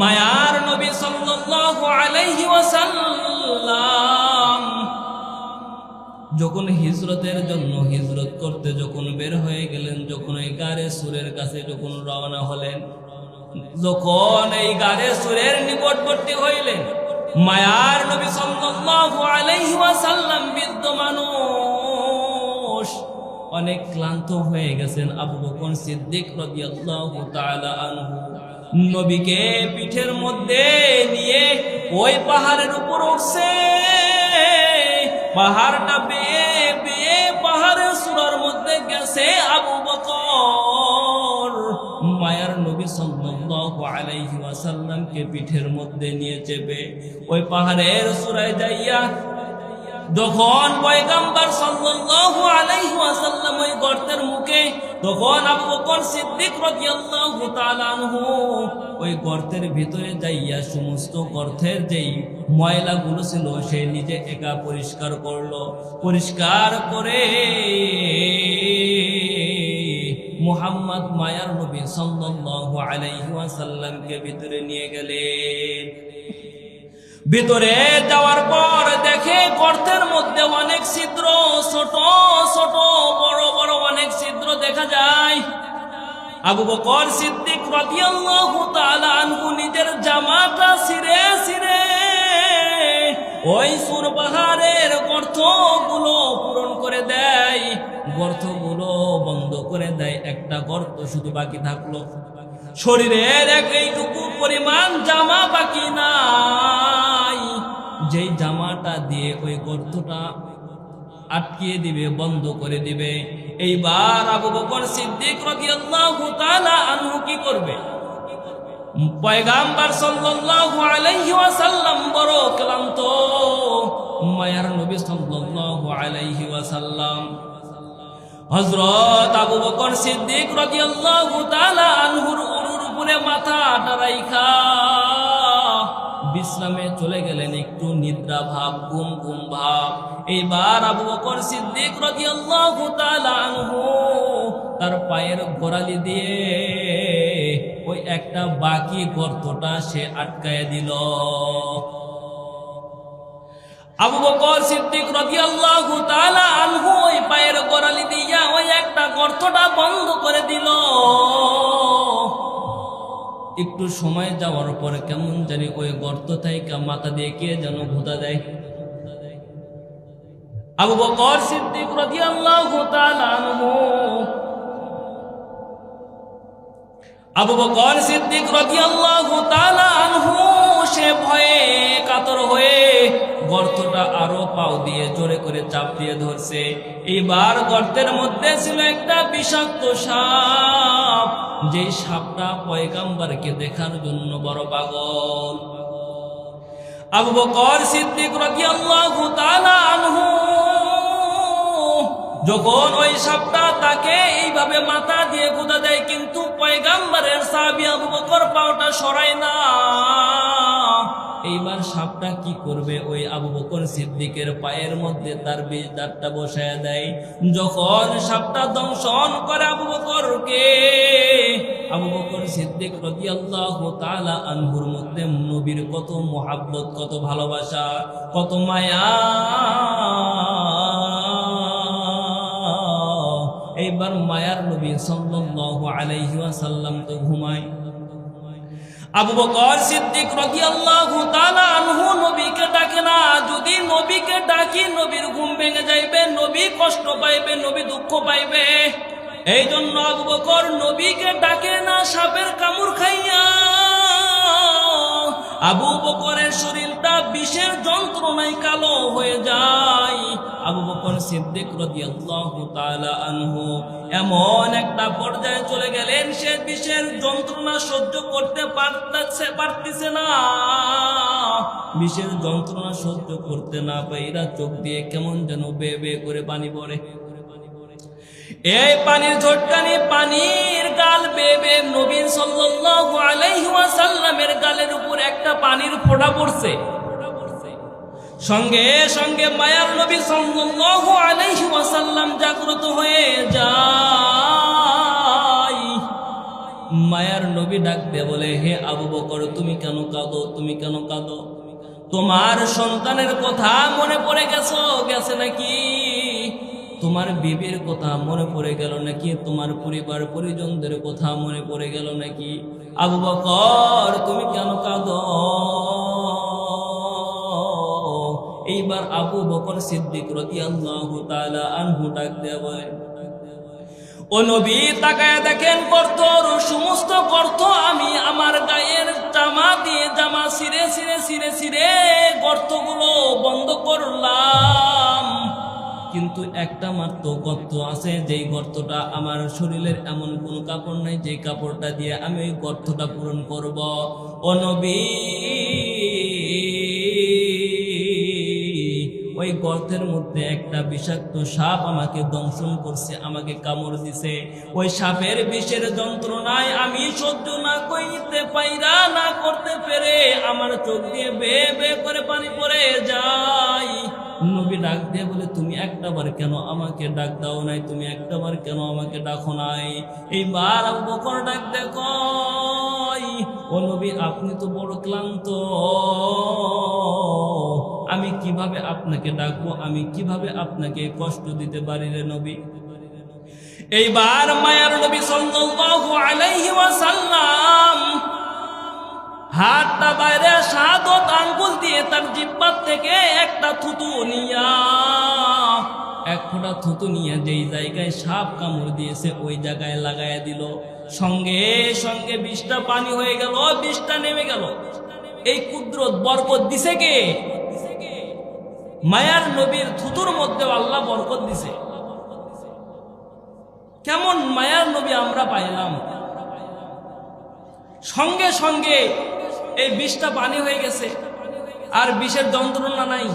মায়ার নবী সাল্লাল্লাহু আলাইহি ওয়াসাল্লাম যখন হিজরতের জন্য হিজরত করতে যখন বের হয়ে গেলেন, যখন এই গারে সুরের কাছে যখন রওনা হলেন, যখন এই গারে সুরের নিকটবর্তী হইলেন, মায়ার নবী সাল্লাল্লাহু আলাইহি ওয়াসাল্লাম বৃদ্ধ মানুষ, অনেক ক্লান্ত হয়ে গেছেন। আবু বকর সিদ্দিক রাদিয়াল্লাহু তাআলা আনহু নবীকে পিঠের মধ্যে নিয়ে ওই পাহাড়ের উপর উঠছে। পাহাড়টা বেয়ে বেয়ে পাহাড়ের চূড়ার মধ্যে গেছে আবু বকর। মায়ার নবী সাল্লাল্লাহু আলাইহি ওয়াসাল্লামকে পিঠের মধ্যে নিয়ে চেপে ওই পাহাড়ের চূড়ায় যাইয়া যখন পয়গম্বর সাল্লাল্লাহু আলাইহি ওয়াসাল্লাম ওই গর্তের মুখে, তখন আবু বকর সিদ্দিক রাদিয়াল্লাহু তাআলা আনহু ওই গর্তের ভিতরে যাইয়া সমস্ত গর্তের যেই ময়লাগুলো ছিল সে নিজে একা পরিষ্কার করলো। পরিষ্কার করে মুহাম্মদ মায়ার নবী সাল্লাল্লাহু আলাইহি ওয়াসাল্লামকে ভিতরে নিয়ে গেলেন। ভিতরে যাওয়ার পর দেখে গর্তের মধ্যে অনেক ছিদ্র, ছোট ছোট বড় বড় অনেক ছিদ্র দেখা যায়। আবু বকর সিদ্দিক রাদিয়াল্লাহু তাআলা আনহু নিজের জামাটা ছিঁড়ে ছিঁড়ে ওই সুর পাহাড়ের গর্তগুলো পূরণ করে দেয়, গর্তগুলো বন্ধ করে দেয়। একটা গর্ত শুধু বাকি থাকলো, শরীরের এইটুকু পরিমাণ জামা বাকি নাই, যেই জামাটা দিয়ে ওই গর্তটা আটকিয়ে দিবে, বন্ধ করে দিবে। এইবার আবু বকর সিদ্দিক রাদিয়াল্লাহু তাআলা আনহু কি করবে? পয়গম্বর সাল্লাল্লাহু আলাইহি ওয়াসাল্লাম বড় ক্লান্ত। মায়ার নবী সাল্লাল্লাহু আলাইহি ওয়াসাল্লাম হযরত আবু বকর সিদ্দিক রাদিয়াল্লাহু তাআলা আনহুর উপরে মাথাটা রাইখা বিশ্রামে চলে গেলেন, একটু নিদ্রা ভাব, ঘুম ঘুম ভাব। এইবার আবু বকর সিদ্দিক রাদিয়াল্লাহু তাআলা আনহু তার পায়ের গোড়ালি দিয়ে ওই একটা বাকি গর্তটা সে আটকায় দিল। আবু বকর সিদ্দিক রাদিয়াল্লাহু তাআলা আনহু ওই পায়ের গোড়ালি দিয়া ওই একটা গর্তটা বন্ধ করে দিল। একটু সময় যাওয়ার পর কেমন জানি ওই গর্ত থেকে মাথা দিয়ে কে যেন ভোঁতা দেয়। আবু বকর সিদ্দিক রাদিয়াল্লাহু তাআলা আনহু আবু বকর সিদ্দিক রাদিয়াল্লাহু তাআলা আনহু সে ভয়ে কাতর হয়ে গর্তটা আরো পাও দিয়ে জোরে করে চাপ দিয়ে ধরছে। এইবার গর্তের মধ্যে ছিল একটা বিষাক্ত সাপ, যে সাপটা পয়গম্বরকে দেখার জন্য বড় পাগল। আবু বকর সিদ্দিক রাদিয়াল্লাহু তাআলা আনহু যখন ওই সাপটা তাকে এইভাবে মাথা দিয়ে গুঁতা দেয়, কিন্তু পয়গম্বরের সাহাবী আবু বকর পাওটা সরায় না। এইবার সাপটা কি করবে? ওই আবু বকর সিদ্দিকের পায়ের মধ্যে তার বিষ দাঁতটা বসায় দেয়। যখন সাপটা দংশন করে আবু বকরকে, আবু বকর সিদ্দিক রাদিয়াল্লাহু তাআলা আনহুর মধ্যে নবীর কত মুহাব্বত, কত ভালোবাসা, কত মায়া। এইবার মায়ার নবী সাল্লাল্লাহু আলাইহি ওয়াসাল্লাম তো ঘুমায়। আবু বকর সিদ্দিক রাদিয়াল্লাহু তাআলা আনহু নবীকে ডাকে না। যদি নবীকে ডাকি নবীর ঘুম ভেঙে যাইবে, নবী কষ্ট পাইবে, নবী দুঃখ পাইবে। এই জন্য আবু বকর নবীকে ডাকে না, সাপের কামড় খাইয়া আবু বকরের শরীরটা বিষের যন্ত্রণায় কালো হয়ে যায়। আবু বকর সিদ্দিক রাদিয়াল্লাহু তাআলা আনহু এমন একটা পর্যায়ে চলে গেলেন, সে বিষের যন্ত্রণা সহ্য করতে পারতেছে না। বিষের যন্ত্রণা সহ্য করতে না পাইরা চোখ দিয়ে কেমন যেন বেয়ে বেয়ে করে পানি পড়ে। এই পানির ঝটকানি, পানির গাল বেয়ে বেয়ে নবী সাল্লাল্লাহু আলাইহি ওয়াসাল্লামের গালের উপর একটা পানির ফোঁটা পড়ছে। সঙ্গে সঙ্গে মায়ার নবী সাল্লাল্লাহু আলাইহি ওয়াসাল্লাম জাগ্রত হয়ে যায়। মায়ার নবী ডাক দিয়ে বলে, হে আবু বকর, তুমি কেন কাঁদো? তুমি কেন কাঁদো? তোমার সন্তানের কথা মনে পড়ে গেছে নাকি? তোমার বিবির কথা মনে পড়ে গেল নাকি? তোমার পরিবার পরিজনদের কথা মনে পড়ে গেল নাকি? আবু বকর, তুমি কেন কাঁদো? এইবার আবু বকর সিদ্দিক রাদিয়াল্লাহু তাআলা আনহু ডাক দিয়ে বলে, ও নবী, তাকায় দেখেন গর্তর সমস্ত গর্ত আমি আমার গায়ের জামা দিয়ে জামা ছিঁড়ে গর্তগুলো বন্ধ করলাম, কিন্তু একটা মাত্র গর্ত আছে, যেই গর্তটা আমার শরীরের এমন কোন কাপড় নাই যে কাপড়টা দিয়ে আমি ওই গর্তটা পূরণ করব। ও নবী, ওই গর্তের মধ্যে একটা বিষাক্ত সাপ আমাকে দংশন করছে, আমাকে কামড় দিছে। ওই সাপের বিষের যন্ত্রণায় আমি সহ্য না করতে পাইরা না করতে পেরে আমার চোখ দিয়ে বে বে করে পানি পড়ে যায়। নবী ডাক দিয়ে বলে, তুমি একটাবার কেন আমাকে ডাক দাও নাই? তুমি একটাবার কেন আমাকে ডাকো নাই? এইবার আবু বকর ডাক দেখো, ও নবী, আপনি তো বড় ক্লান্ত, আমি কিভাবে আপনাকে ডাকবো? আমি কিভাবে আপনাকে কষ্ট দিতে পারি রে নবী? এইবার মায়ার নবী সাল্লাল্লাহু আলাইহি ওয়াসাল্লাম হাতটা বাইরে শাহাদত আঙ্গুল দিয়ে তার জিহ্বার থেকে একটা থুতু নিয়া, এক ফোঁটা থুতু নিয়ে যেই জায়গায় সাপ কামড় দিয়েছে ওই জায়গায় লাগাইয়া দিল। সঙ্গে সঙ্গে বিষটা পানি হয়ে গেল, বিষটা নেমে গেল। এই কুদরত বরকত দিছে কে? মায়ার নবীর থুতুর মধ্যে আল্লাহ বরকত দিছে। কেমন মায়ার নবী আমরা পাইলাম! সঙ্গে সঙ্গে এই বিষটা পানি হয়ে গেছে, আর বিষের যন্ত্রণা নাই।